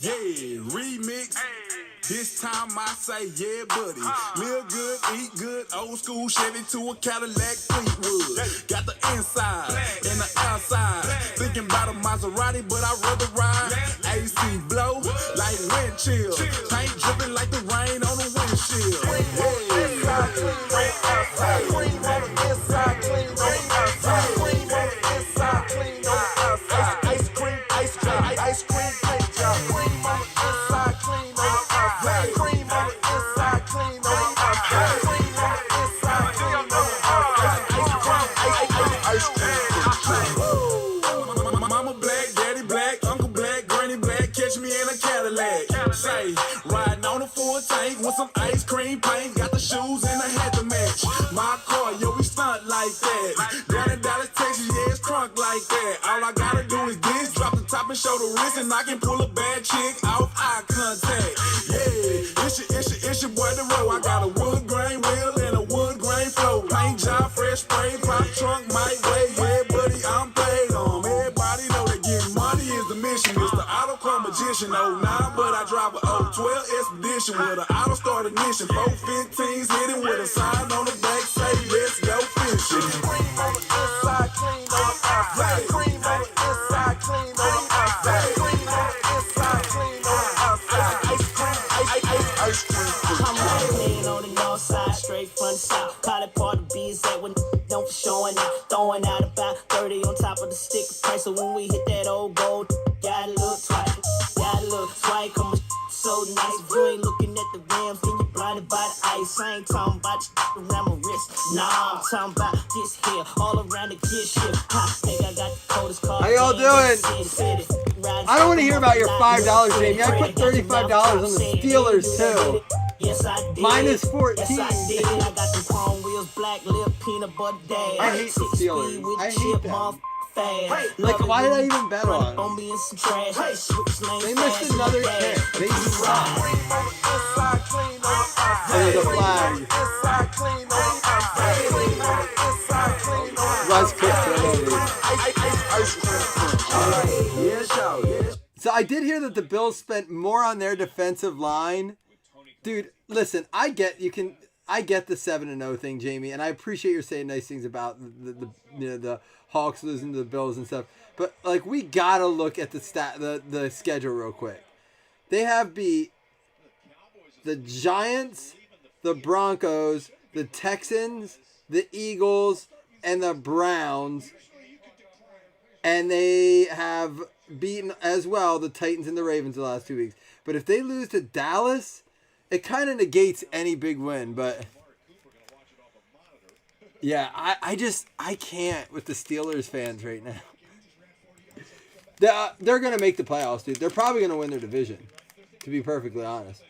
Yeah, remix. This time I say, yeah, buddy. Live good, eat good, old school Chevy to a Cadillac Fleetwood. Got the inside and the outside. Thinking about a Maserati, but I'd rather ride. AC blow like wind chill. Paint dripping like the rain on the windshield. Inside clean on the outside. Cream on the inside, clean on the outside. Cream on the inside, clean on the outside. Ice cream paint job. Cream on the inside, clean on the outside. Cream on the inside, clean on the outside. Cream on the inside, clean on the outside. Ice cream paint job. Mama black, daddy black, uncle black, granny black. Catch me in a Cadillac. Say, riding on a full tank with some ice cream paint. Got the shoes and the hat to match. My car, yo, we stunt like that. Down in Dallas, Texas, yeah, it's crunk like that. All I gotta do is this, drop the top and show the wrist, and I can pull a bad chick off eye contact. Yeah, it's your boy the road. I got a wood grain wheel and a wood grain flow. Paint job, fresh spray, pop trunk, might weigh. Yeah, buddy, I'm paid on. Everybody know that getting money is the mission. It's the auto car magician. 09, but I drive a 012 Expedition with an auto start ignition. 415s hitting with a sign on the back, say let's go fishing. Cream on the inside, clean on the outside. Cream on the inside, clean on the outside. Cream on the inside, clean on the outside. Ice cream. I'm riding on the north side, straight from the south. Call it part of B's that when don't for showing out. Throwing out about 30 on top of the stick price. So when we hit that old gold, gotta look twice. Gotta look twice. Come on, so nice. If you ain't looking at the rims, then you blinded by the ice. I ain't talking about your around my wrist. Nah, I'm talking about this here, all around the kid shit. Ha, think I got the coldest car. How y'all doing? I don't want to hear about your $5, Jamie. I put $35 on the Steelers too. Yes, I did. Minus 14. Yes, I did. I got the chrome wheels, black lip, peanut butter day. I hate the Steelers. I hate them. Like, why did I even bet on them? They missed another chance. They suck. And there's a flag. Russ kicks it over. So I did hear that the Bills spent more on their defensive line. Dude, listen, I get the 7-0 thing, Jamie, and I appreciate you saying nice things about the Hawks losing to the Bills and stuff. But like, we gotta look at the schedule real quick. They have beat the Giants, the Broncos, the Texans, the Eagles, and the Browns, and they have beaten as well the Titans and the Ravens the last 2 weeks. But if they lose to Dallas, it kind of negates any big win. But yeah, I can't with the Steelers fans right now. They're going to make the playoffs, dude. They're probably going to win their division, to be perfectly honest.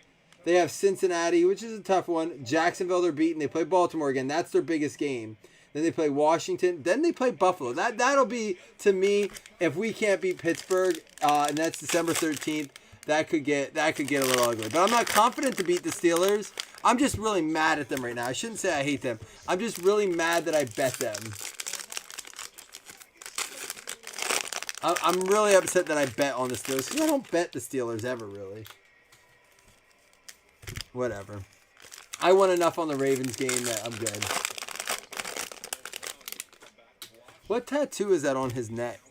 They have Cincinnati, which is a tough one. Jacksonville, they're beaten. They play Baltimore again. That's their biggest game. Then they play Washington. Then they play Buffalo. That'll be, to me, if we can't beat Pittsburgh, and that's December 13th, that could get a little ugly. But I'm not confident to beat the Steelers. I'm just really mad at them right now. I shouldn't say I hate them. I'm just really mad that I bet them. I'm really upset that I bet on the Steelers, because I don't bet the Steelers ever, really. Whatever. I won enough on the Ravens game that I'm good. What tattoo is that on his neck?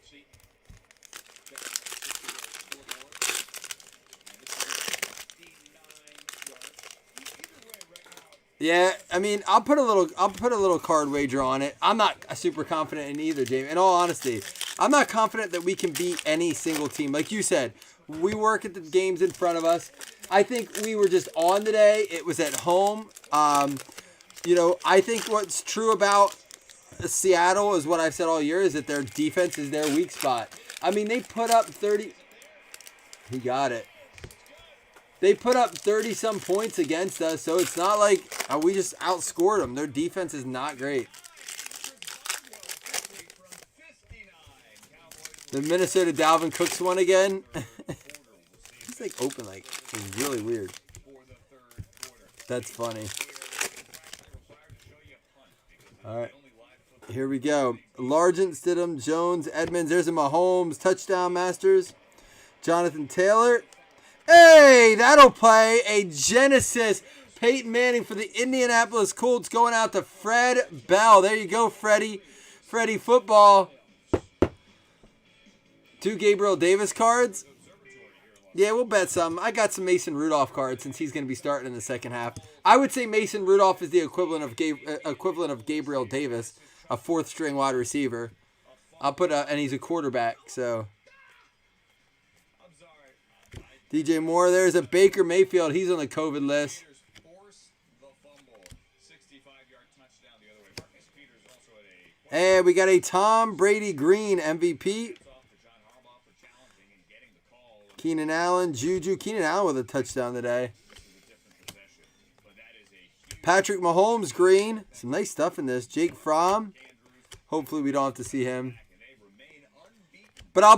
Yeah, I mean, I'll put a little card wager on it. I'm not super confident in either, Jamie. In all honesty, I'm not confident that we can beat any single team. Like you said, we work at the games in front of us. I think we were just on today. It was at home. I think what's true about Seattle is what I've said all year, is that their defense is their weak spot. I mean, they put up 30. He got it. They put up 30-some points against us, so it's not like we just outscored them. Their defense is not great. The Minnesota Dalvin Cooks one again. He's like open, like, it's really weird. That's funny. All right. Here we go. Largent, Stidham, Jones, Edmonds. There's a Mahomes touchdown, Masters. Jonathan Taylor. Hey, that'll play. A Genesis. Peyton Manning for the Indianapolis Colts going out to Fred Bell. There you go, Freddie. Freddie football. 2 Gabriel Davis cards. Yeah, we'll bet some. I got some Mason Rudolph cards since he's going to be starting in the second half. I would say Mason Rudolph is the equivalent of Gabriel Davis, a 4th string wide receiver. And he's a quarterback, so. DJ Moore, there's a Baker Mayfield. He's on the COVID list. And we got a Tom Brady Green MVP. Keenan Allen, Juju. Keenan Allen with a touchdown today. Patrick Mahomes Green. Some nice stuff in this. Jake Fromm. Hopefully we don't have to see him. But I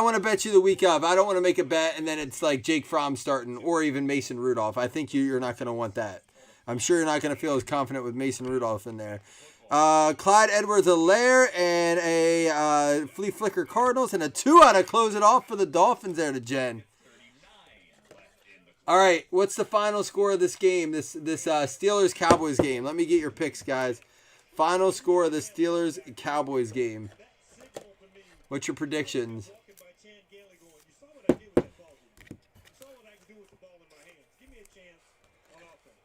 want to bet you the week of. I don't want to make a bet and then it's like Jake Fromm starting or even Mason Rudolph. I think you're not going to want that. I'm sure you're not going to feel as confident with Mason Rudolph in there. Clyde Edwards-Helaire and a Flea Flicker Cardinals and a 2 to close it off for the Dolphins there to Jen. All right, what's the final score of this game? This Steelers-Cowboys game. Let me get your picks, guys. Final score of the Steelers-Cowboys game. What's your predictions?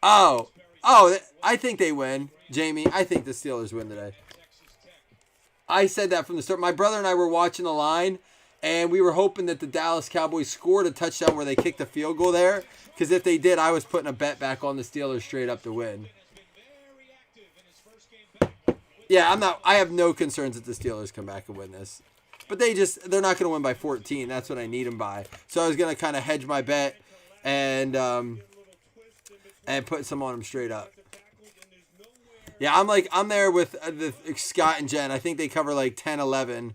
Oh, I think they win, Jamie. I think the Steelers win today. I said that from the start. My brother and I were watching the line, and we were hoping that the Dallas Cowboys scored a touchdown where they kicked a field goal there. Because if they did, I was putting a bet back on the Steelers straight up to win. Yeah, I have no concerns that the Steelers come back and win this. But they're not going to win by 14. That's what I need them by. So I was going to kind of hedge my bet and put some on them straight up. Yeah, I'm there with the Scott and Jen. I think they cover like 10-11.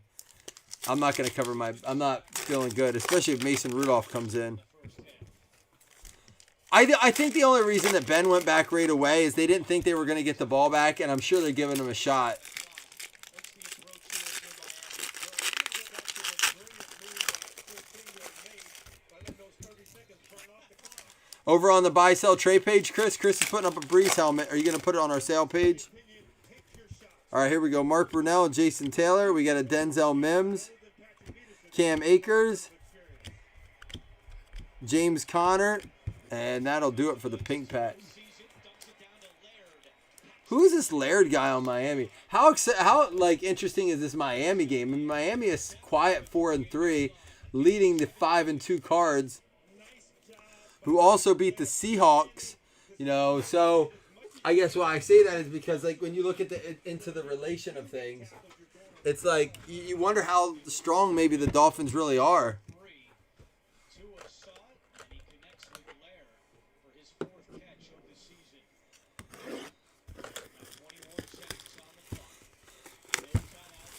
I'm not going to cover I'm not feeling good, especially if Mason Rudolph comes in. I think the only reason that Ben went back right away is they didn't think they were going to get the ball back, and I'm sure they're giving him a shot. Over on the buy, sell, trade page, Chris is putting up a Breeze helmet. Are you going to put it on our sale page? All right, here we go. Mark Brunell, Jason Taylor. We got a Denzel Mims, Cam Akers, James Conner, and that'll do it for the pink pack. Who is this Laird guy on Miami? How interesting is this Miami game? I mean, Miami is quiet 4-3, leading the 5-2 Cards, who also beat the Seahawks, so I guess why I say that is because, like, when you look at into the relation of things, it's like you wonder how strong maybe the Dolphins really are.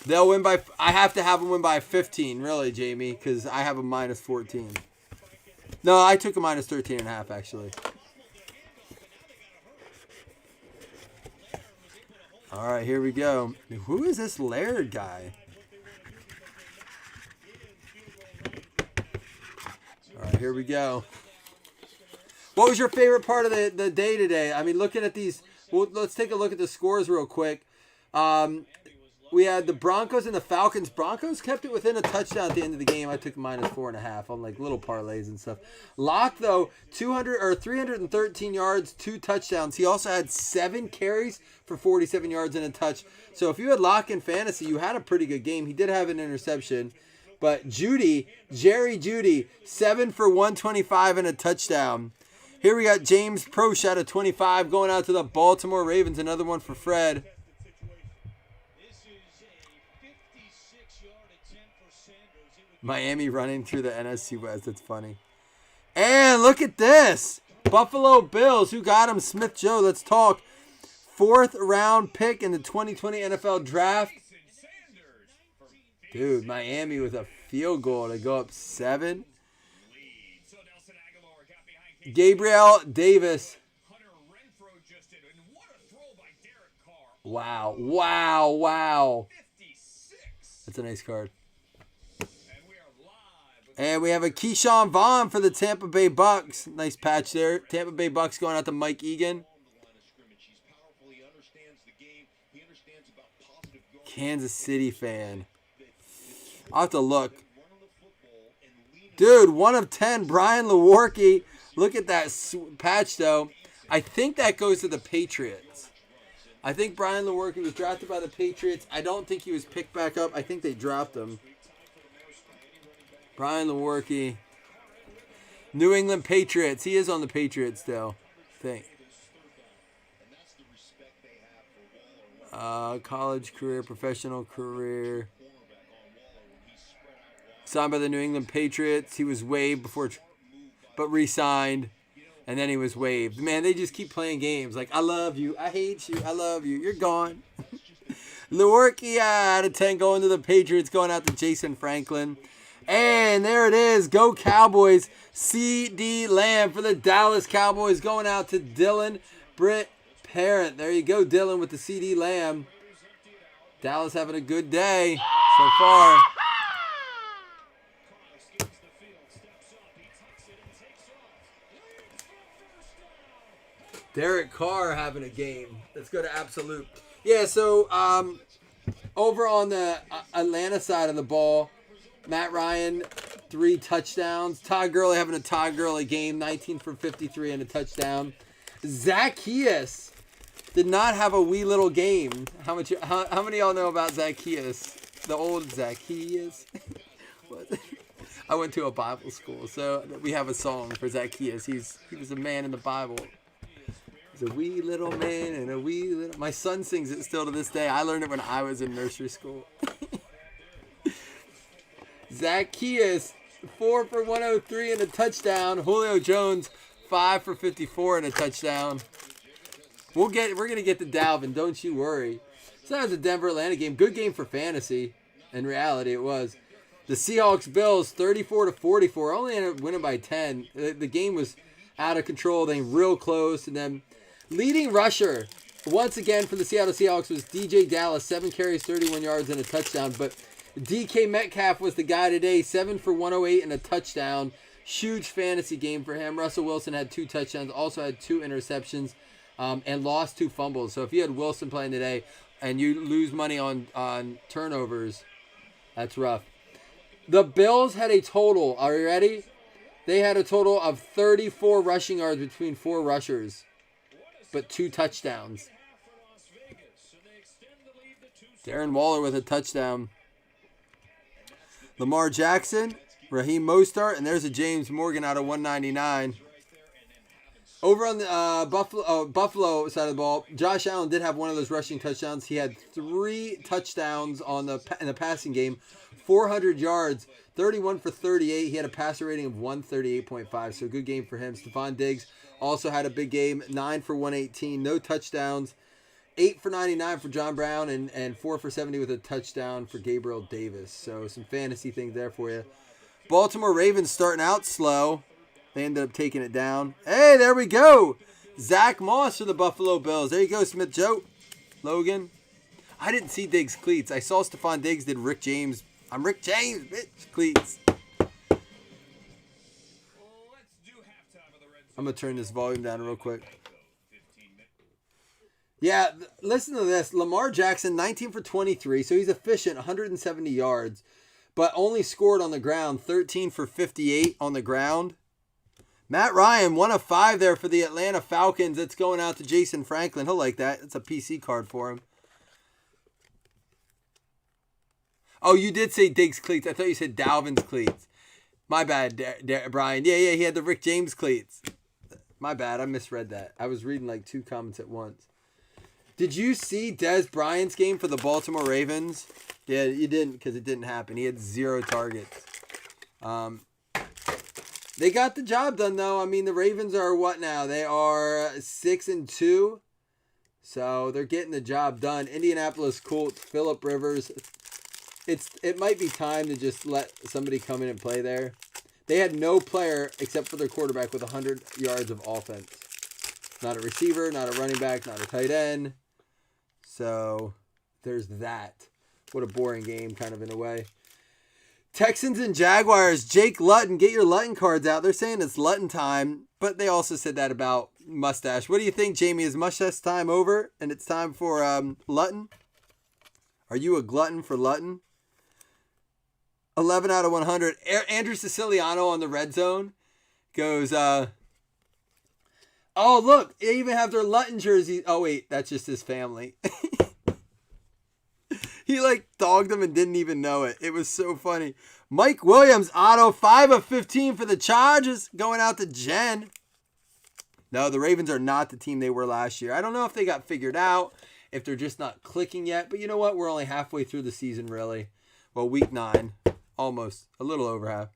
They'll win by, I have to have them win by 15, really, Jamie, because I have a minus 14. No, I took a minus 13.5, actually. All right, here we go. Who is this Laird guy? All right, here we go. What was your favorite part of the day today? I mean, looking at these, well, let's take a look at the scores real quick. We had the Broncos and the Falcons. Broncos kept it within a touchdown at the end of the game. I took minus 4.5 on like little parlays and stuff. Locke, though, 313 yards, 2 touchdowns. He also had 7 carries for 47 yards and a touch. So if you had Locke in fantasy, you had a pretty good game. He did have an interception. But Jerry Jeudy, 7 for 125 and a touchdown. Here we got James Prosh out of 25 going out to the Baltimore Ravens. Another one for Fred. Miami running through the NFC West. That's funny. And look at this. Buffalo Bills. Who got him? Smith Joe. Let's talk. 4th round pick in the 2020 NFL Draft. Dude, Miami with a field goal to go up 7. Gabriel Davis. Wow. Wow. That's a nice card. And we have a Keyshawn Vaughn for the Tampa Bay Bucks. Nice patch there. Tampa Bay Bucks going out to Mike Egan. Kansas City fan. I'll have to look. Dude, 1 of 10. Brian Lewarke. Look at that patch, though. I think that goes to the Patriots. I think Brian Lewarke was drafted by the Patriots. I don't think he was picked back up. I think they dropped him. Brian Lewarke. New England Patriots. He is on the Patriots still, I think. College career, professional career. Signed by the New England Patriots. He was waived before, but re-signed. And then he was waived. Man, they just keep playing games. Like, I love you. I hate you. I love you. You're gone. Lewarke out of 10 going to the Patriots. Going out to Jason Franklin. And there it is. Go Cowboys. C.D. Lamb for the Dallas Cowboys. Going out to Dylan Britt Parent. There you go, Dylan, with the C.D. Lamb. Dallas having a good day so far. Derek Carr having a game. Let's go to Absolute. Yeah, so over on the Atlanta side of the ball, Matt Ryan, 3 touchdowns. Todd Gurley having a Todd Gurley game, 19 for 53 and a touchdown. Zacchaeus did not have a wee little game. How many of y'all know about Zacchaeus? The old Zacchaeus? I went to a Bible school, so we have a song for Zacchaeus. He was a man in the Bible. He's a wee little man and a wee little... My son sings it still to this day. I learned it when I was in nursery school. Zacchaeus, 4 for 103 and a touchdown. Julio Jones, 5 for 54 and a touchdown. We're gonna get to Dalvin, don't you worry. So that was a Denver-Atlanta game. Good game for fantasy. In reality, it was. The Seahawks-Bills, 34-44. Only ended up winning by 10. The game was out of control, then real close. And then leading rusher, once again for the Seattle Seahawks, was DJ Dallas. 7 carries, 31 yards, and a touchdown. But DK Metcalf was the guy today. 7 for 108 and a touchdown. Huge fantasy game for him. Russell Wilson had 2 touchdowns, also had 2 interceptions, and lost 2 fumbles. So if you had Wilson playing today and you lose money on turnovers, that's rough. The Bills had a total, are you ready? They had a total of 34 rushing yards between 4 rushers, but 2 touchdowns. Darren Waller with a touchdown. Lamar Jackson, Raheem Mostert, and there's a James Morgan out of 199. Over on the Buffalo side of the ball, Josh Allen did have one of those rushing touchdowns. He had 3 touchdowns in the passing game, 400 yards, 31 for 38. He had a passer rating of 138.5, so good game for him. Stephon Diggs also had a big game, 9 for 118, no touchdowns, 8 for 99 for John Brown, and 4 for 70 with a touchdown for Gabriel Davis. So some fantasy things there for you. Baltimore Ravens starting out slow. They ended up taking it down. Hey, there we go. Zach Moss for the Buffalo Bills. There you go, Smith Joe. Logan. I didn't see Diggs' cleats. I saw Stephon Diggs did Rick James. I'm Rick James, bitch. Cleats. I'm going to turn this volume down real quick. Yeah, listen to this. Lamar Jackson, 19 for 23. So he's efficient, 170 yards. But only scored on the ground, 13 for 58 on the ground. Matt Ryan, 1 of 5 there for the Atlanta Falcons. It's going out to Jason Franklin. He'll like that. It's a PC card for him. Oh, you did say Diggs cleats. I thought you said Dalvin's cleats. My bad, Brian. Yeah, he had the Rick James cleats. My bad. I misread that. I was reading like 2 comments at once. Did you see Dez Bryant's game for the Baltimore Ravens? Yeah, you didn't because it didn't happen. He had 0 targets. They got the job done, though. I mean, the Ravens are what now? They are 6-2. So they're getting the job done. Indianapolis Colts, Phillip Rivers. It might be time to just let somebody come in and play there. They had no player except for their quarterback with 100 yards of offense. Not a receiver, not a running back, not a tight end. So there's that. What a boring game, kind of in a way. Texans and Jaguars. Jake Luton, get your Luton cards out. They're saying it's Luton time, but they also said that about mustache. What do you think, Jamie? Is mustache time over and it's time for Luton? Are you a glutton for Luton? 11 out of 100. Andrew Siciliano on the red zone goes, oh, look, they even have their Luton jerseys. Oh, wait, that's just his family. He like dogged them and didn't even know it. It was so funny. Mike Williams, auto 5 of 15 for the Chargers, going out to Jen. No, the Ravens are not the team they were last year. I don't know if they got figured out, if they're just not clicking yet. But you know what? We're only halfway through the season, really. Well, week 9. Almost. A little over half.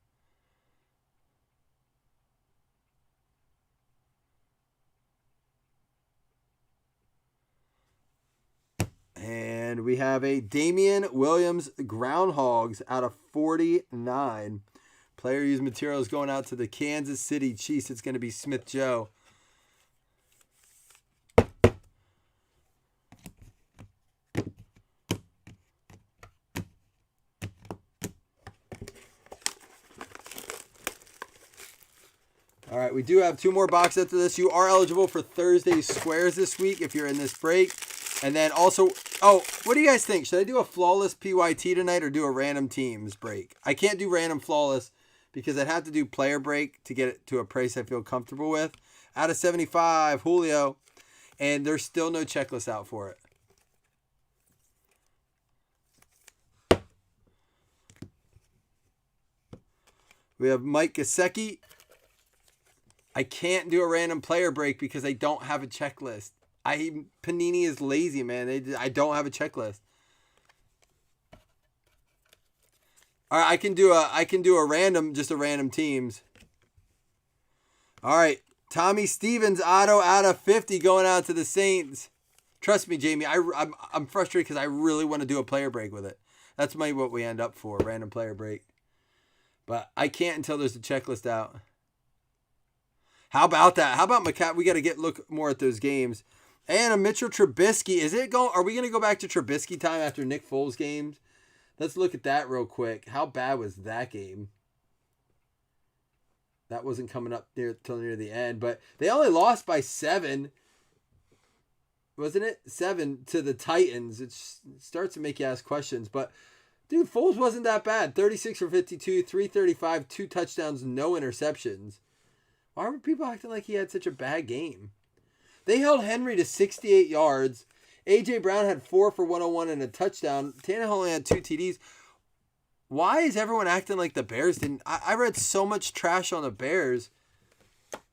And we have a Damian Williams Groundhogs out of 49. Player used materials going out to the Kansas City Chiefs. It's going to be Smith Joe. All right, we do have 2 more boxes after this. You are eligible for Thursday's squares this week if you're in this break. And then also, oh, what do you guys think? Should I do a flawless PYT tonight or do a random teams break? I can't do random flawless because I'd have to do player break to get it to a price I feel comfortable with. Out of 75, Julio. And there's still no checklist out for it. We have Mike Gesicki. I can't do a random player break because I don't have a checklist. Panini is lazy, man. I don't have a checklist. All right, I can do a random, just a random teams. All right, Tommy Stevens auto out of 50 going out to the Saints. Trust me, Jamie. I'm frustrated because I really want to do a player break with it. That's maybe what we end up for, random player break. But I can't until there's a checklist out. How about that? How about McCaffrey? We got to look more at those games. And a Mitchell Trubisky. Are we going to go back to Trubisky time after Nick Foles games? Let's look at that real quick. How bad was that game? That wasn't coming up till near the end. But they only lost by 7. Wasn't it? 7 to the Titans. It starts to make you ask questions. But, dude, Foles wasn't that bad. 36 for 52, 335, 2 touchdowns, no interceptions. Why were people acting like he had such a bad game? They held Henry to 68 yards. A.J. Brown had 4 for 101 and a touchdown. Tannehill only had 2 TDs. Why is everyone acting like the Bears didn't? I read so much trash on the Bears.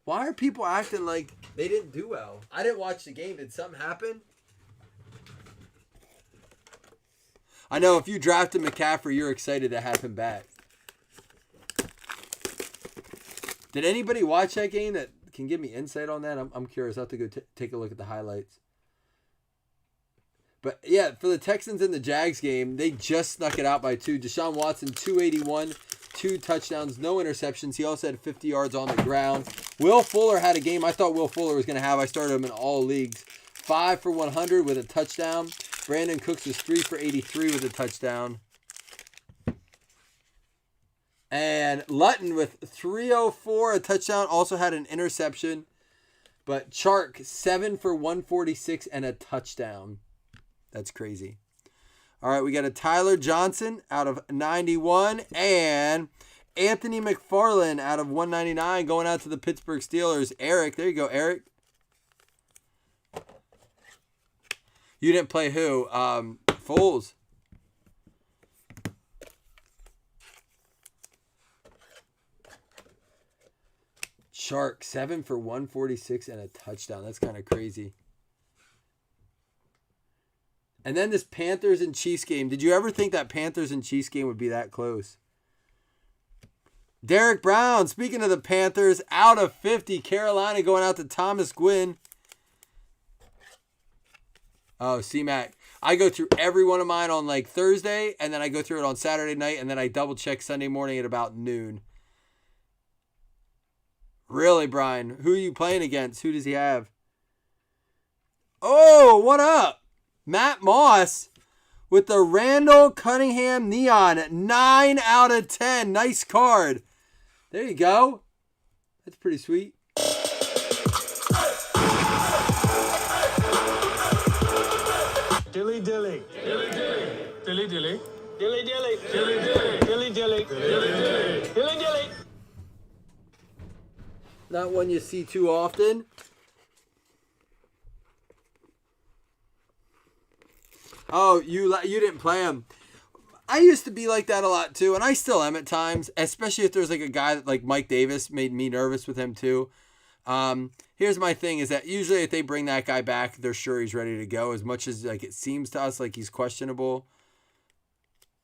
Why are people acting like they didn't do well? I didn't watch the game. Did something happen? I know if you drafted McCaffrey, you're excited to have him back. Did anybody watch that game that can give me insight on that? I'm curious. I'll have to go take a look at the highlights. But, yeah, for the Texans and the Jags game, they just snuck it out by 2. Deshaun Watson, 281, 2 touchdowns, no interceptions. He also had 50 yards on the ground. Will Fuller had a game I thought Will Fuller was going to have. I started him in all leagues. 5 for 100 with a touchdown. Brandon Cooks was 3 for 83 with a touchdown. And Luton with 304, a touchdown, also had an interception. But Chark, 7 for 146 and a touchdown. That's crazy. All right, we got a Tyler Johnson out of 91 and Anthony McFarland out of 199 going out to the Pittsburgh Steelers. Eric, there you go, Eric. You didn't play who? Foles. Shark, 7 for 146 and a touchdown. That's kind of crazy. And then this Panthers and Chiefs game. Did you ever think that Panthers and Chiefs game would be that close? Derek Brown, speaking of the Panthers, out of 50. Carolina going out to Thomas Gwynn. Oh, C-Mac. I go through every one of mine on like Thursday, and then I go through it on Saturday night, and then I double check Sunday morning at about noon. Really, Brian? Who are you playing against? Who does he have? Oh, what up? Matt Moss. with the Randall Cunningham Neon. 9 out of 10. Nice card. There you go. That's pretty sweet. Dilly dilly. Dilly dilly. Dilly dilly. Dilly dilly. Dilly dilly. Dilly dilly. Dilly dilly. Not one you see too often. Oh, you didn't play him. I used to be like that a lot too, and I still am at times, especially if there's like a guy like Mike Davis made me nervous with him too. Here's my thing is that usually if they bring that guy back, they're sure he's ready to go. As much as like it seems to us like he's questionable,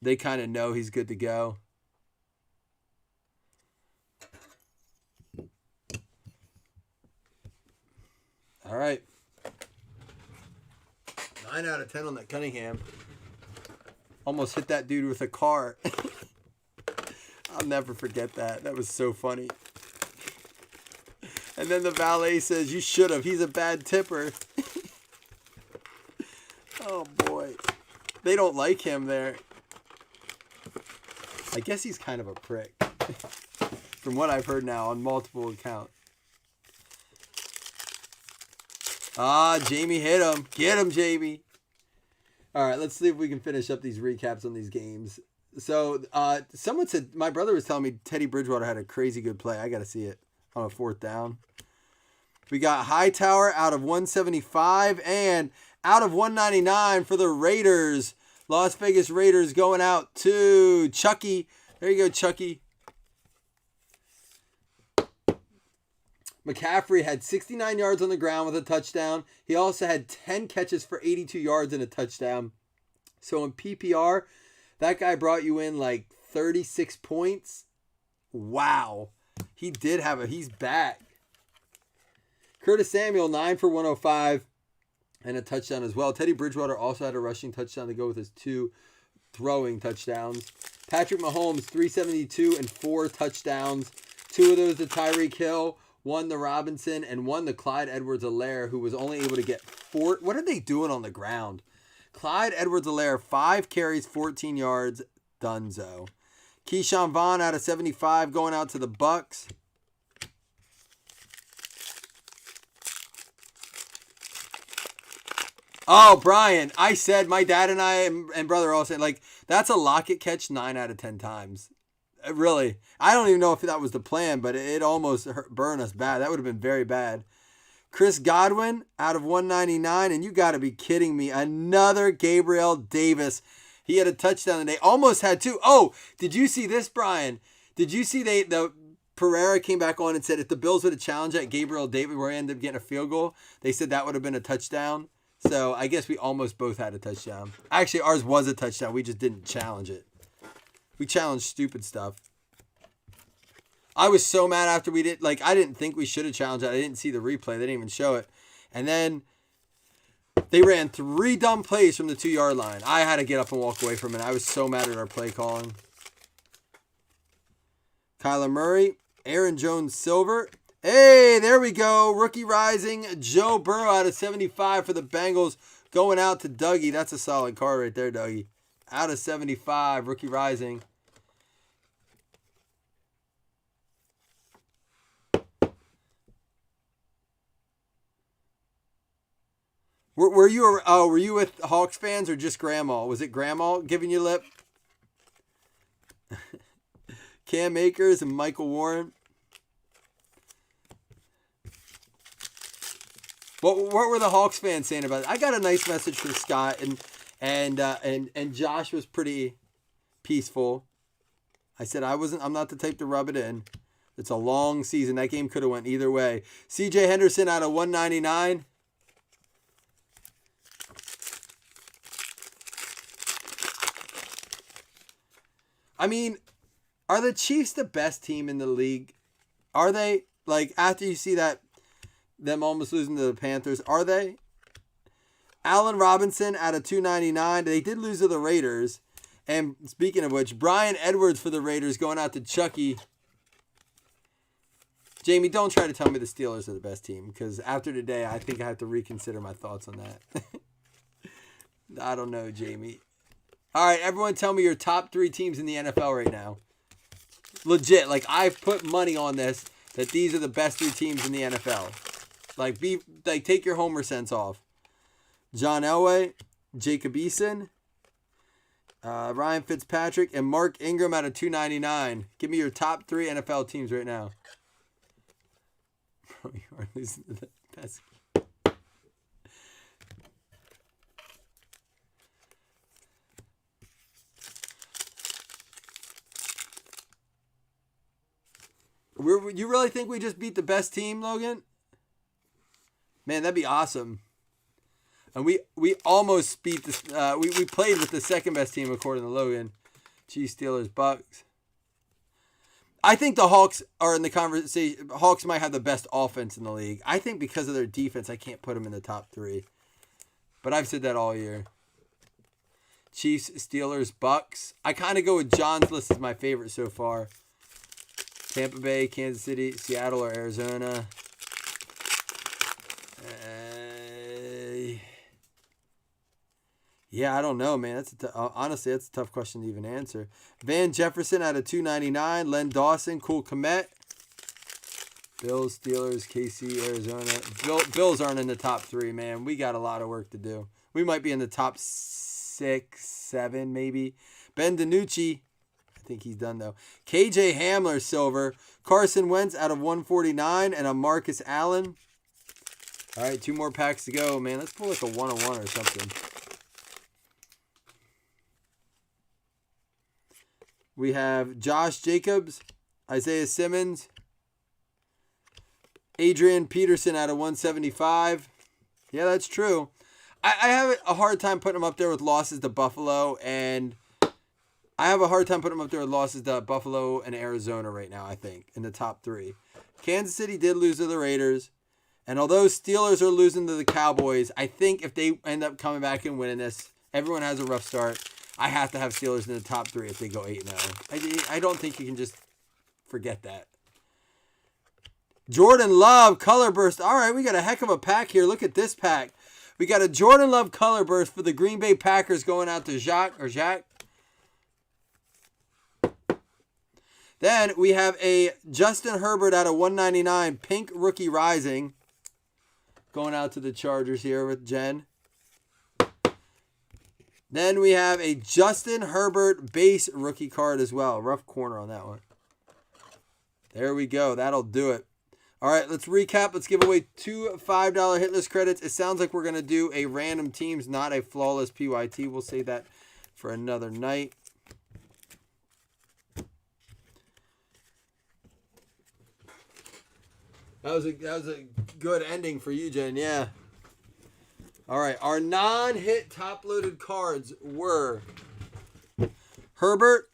they kind of know he's good to go. All right. 9 out of 10 on that Cunningham. Almost hit that dude with a car. I'll never forget that. That was so funny. And then the valet says, you should have. He's a bad tipper. Oh, boy. They don't like him there. I guess he's kind of a prick. From what I've heard now on multiple accounts. Ah, Jamie hit him. Get him, Jamie. All right, let's see if we can finish up these recaps on these games. So, someone said, my brother was telling me Teddy Bridgewater had a crazy good play. I got to see it on a 4th down. We got Hightower out of 175 and out of 199 for the Raiders. Las Vegas Raiders going out to Chucky. There you go, Chucky. McCaffrey had 69 yards on the ground with a touchdown. He also had 10 catches for 82 yards and a touchdown. So in PPR, that guy brought you in like 36 points. Wow. He did have he's back. Curtis Samuel, 9 for 105 and a touchdown as well. Teddy Bridgewater also had a rushing touchdown to go with his 2 throwing touchdowns. Patrick Mahomes, 372 and 4 touchdowns. 2 of those to Tyreek Hill. 1 to Robinson, and 1 to Clyde Edwards-Helaire, who was only able to get 4. What are they doing on the ground? Clyde Edwards-Helaire, 5 carries, 14 yards, dunzo. Keyshawn Vaughn out of 75, going out to the Bucks. Oh, Brian, I said, my dad and I and brother all said, like, that's a Lockett catch 9 out of 10 times. Really, I don't even know if that was the plan, but it almost burned us bad. That would have been very bad. Chris Godwin out of 199, and you got to be kidding me. Another Gabriel Davis. He had a touchdown today. Almost had 2. Oh, did you see this, Brian? Did you see the Pereira came back on and said if the Bills would have challenged at Gabriel Davis where he ended up getting a field goal, they said that would have been a touchdown. So I guess we almost both had a touchdown. Actually, ours was a touchdown. We just didn't challenge it. We challenged stupid stuff. I was so mad after we did. Like, I didn't think we should have challenged it. I didn't see the replay. They didn't even show it. And then they ran 3 dumb plays from the 2-yard line. I had to get up and walk away from it. I was so mad at our play calling. Kyler Murray. Aaron Jones Silver. Hey, there we go. Rookie rising. Joe Burrow out of 75 for the Bengals. Going out to Dougie. That's a solid card right there, Dougie. Out of 75. Rookie rising. Were you with Hawks fans or just Grandma? Was it Grandma giving you lip? Cam Akers and Michael Warren. What were the Hawks fans saying about it? I got a nice message from Scott and Josh was pretty peaceful. I said I'm not the type to rub it in. It's a long season. That game could have went either way. CJ Henderson out of 199. I mean, are the Chiefs the best team in the league? Are they? Like, after you see that, them almost losing to the Panthers, are they? Allen Robinson out of 299. They did lose to the Raiders. And speaking of which, Brian Edwards for the Raiders going out to Chucky. Jamie, don't try to tell me the Steelers are the best team, because after today, I think I have to reconsider my thoughts on that. I don't know, Jamie. All right, everyone tell me your top 3 teams in the NFL right now. Legit, like I've put money on this that these are the best 3 teams in the NFL. Like take your homer sense off. John Elway, Jacob Eason, Ryan Fitzpatrick, and Mark Ingram out of 299. Give me your top 3 NFL teams right now. Bro, you are losing to the best. You really think we just beat the best team, Logan? Man, that'd be awesome. And we almost beat the we played with the second best team according to Logan. Chiefs, Steelers, Bucks. I think the Hawks are in the conversation. Hawks might have the best offense in the league. I think because of their defense, I can't put them in the top 3. But I've said that all year. Chiefs, Steelers, Bucks. I kind of go with John's list as my favorite so far. Tampa Bay, Kansas City, Seattle, or Arizona. Yeah, I don't know, man. Honestly, that's a tough question to even answer. Van Jefferson out of 299. Len Dawson, Cole Kmet. Bills, Steelers, KC, Arizona. Bills aren't in the top 3, man. We got a lot of work to do. We might be in the top 6, 7, maybe. Ben DiNucci. I think he's done, though. KJ Hamler, silver. Carson Wentz out of 149. And a Marcus Allen. All right, 2 more packs to go, man. Let's pull like a 1-on-1 or something. We have Josh Jacobs, Isaiah Simmons, Adrian Peterson out of 175. Yeah, that's true. I have a hard time putting him up there with losses to Buffalo, and I have a hard time putting him up there with losses to Buffalo and Arizona right now, I think, in the top 3. Kansas City did lose to the Raiders, and although Steelers are losing to the Cowboys, I think if they end up coming back and winning this, everyone has a rough start. I have to have Steelers in the top 3 if they go 8-0. I don't think you can just forget that. Jordan Love, Color Burst. All right, we got a heck of a pack here. Look at this pack. We got a Jordan Love Color Burst for the Green Bay Packers going out to Jacques. Then we have a Justin Herbert out of 199, Pink Rookie Rising, going out to the Chargers here with Jen. Then we have a Justin Herbert base rookie card as well. Rough corner on that one. There we go. That'll do it. All right, let's recap. Let's give away 2 $5 hit list credits. It sounds like we're going to do a random teams, not a flawless PYT. We'll save that for another night. That was a good ending for you, Jen. Yeah. All right, our non-hit top-loaded cards were Herbert,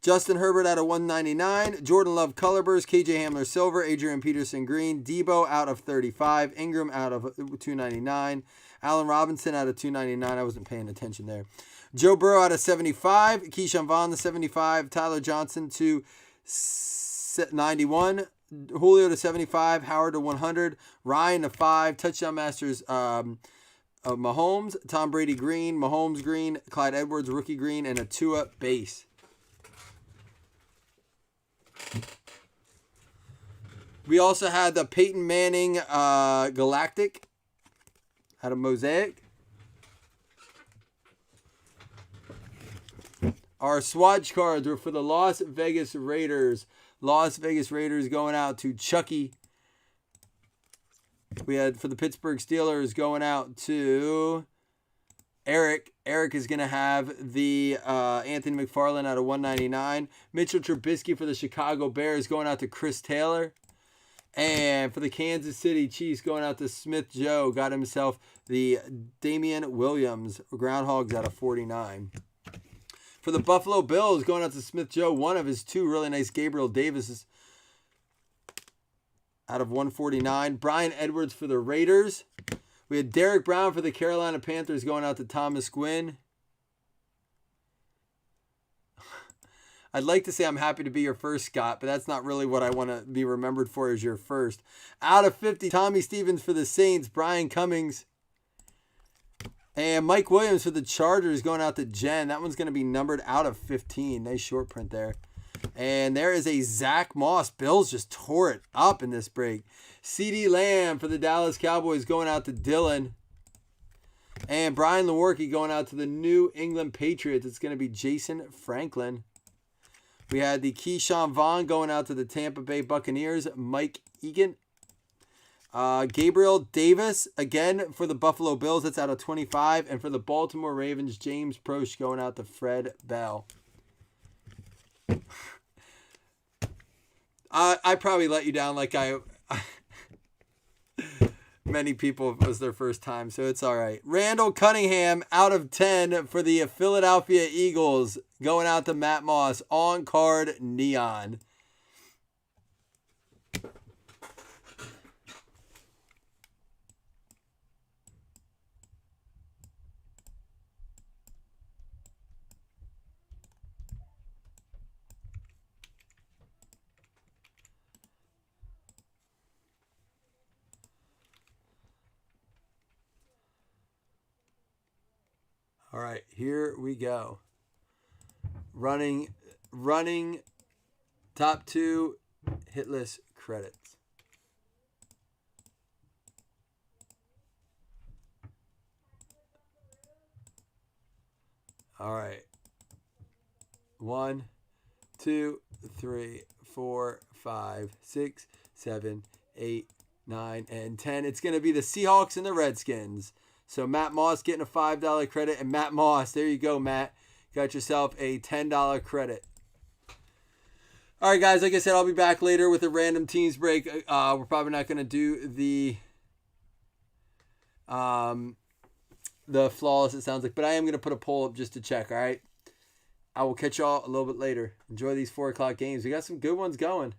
Justin Herbert out of 199, Jordan Love Color Burst, KJ Hamler Silver, Adrian Peterson Green, Debo out of 35, Ingram out of 299, Allen Robinson out of 299. I wasn't paying attention there. Joe Burrow out of 75, Keyshawn Vaughn to 75, Tyler Johnson to 91, Julio to 75, Howard to 100, Ryan to 5, Touchdown Masters Mahomes, Tom Brady green, Mahomes green, Clyde Edwards rookie green, and a Tua base. We also had the Peyton Manning Galactic out of Mosaic. Our swatch cards were for the Las Vegas Raiders. Las Vegas Raiders going out to Chucky. We had for the Pittsburgh Steelers going out to Eric. Eric is going to have the Anthony McFarland out of 199. Mitchell Trubisky for the Chicago Bears going out to Chris Taylor. And for the Kansas City Chiefs going out to Smith Joe. Got himself the Damian Williams Groundhogs out of 49. For the Buffalo Bills going out to Smith Joe. One of his 2 really nice Gabriel Davis's out of 149. Brian Edwards for the Raiders. We had Derek Brown for the Carolina Panthers going out to Thomas Quinn. I'd like to say I'm happy to be your first, Scott, but that's not really what I want to be remembered for as your first. Out of 50, Tommy Stevens for the Saints. Brian Cummings. And Mike Williams for the Chargers going out to Jen. That one's going to be numbered out of 15. Nice short print there. And there is a Zach Moss. Bills just tore it up in this break. CeeDee Lamb for the Dallas Cowboys going out to Dylan. And Brian Lewerke going out to the New England Patriots. It's going to be Jason Franklin. We had the Keyshawn Vaughn going out to the Tampa Bay Buccaneers. Mike Egan. Gabriel Davis, again, for the Buffalo Bills. That's out of 25. And for the Baltimore Ravens, James Proche going out to Fred Bell. I probably let you down like many people, it was their first time, so it's all right. Randall Cunningham out of 10 for the Philadelphia Eagles. Going out to Matt Moss. On card neon. All right, here we go. Running top 2 hitless credits. All right. 1, 2, 3, 4, 5, 6, 7, 8, 9, and 10. It's going to be the Seahawks and the Redskins. So Matt Moss getting a $5 credit. And Matt Moss, there you go, Matt. Got yourself a $10 credit. All right, guys. Like I said, I'll be back later with a random teams break. We're probably not going to do the flawless, it sounds like. But I am going to put a poll up just to check, all right? I will catch y'all a little bit later. Enjoy these 4 o'clock games. We got some good ones going.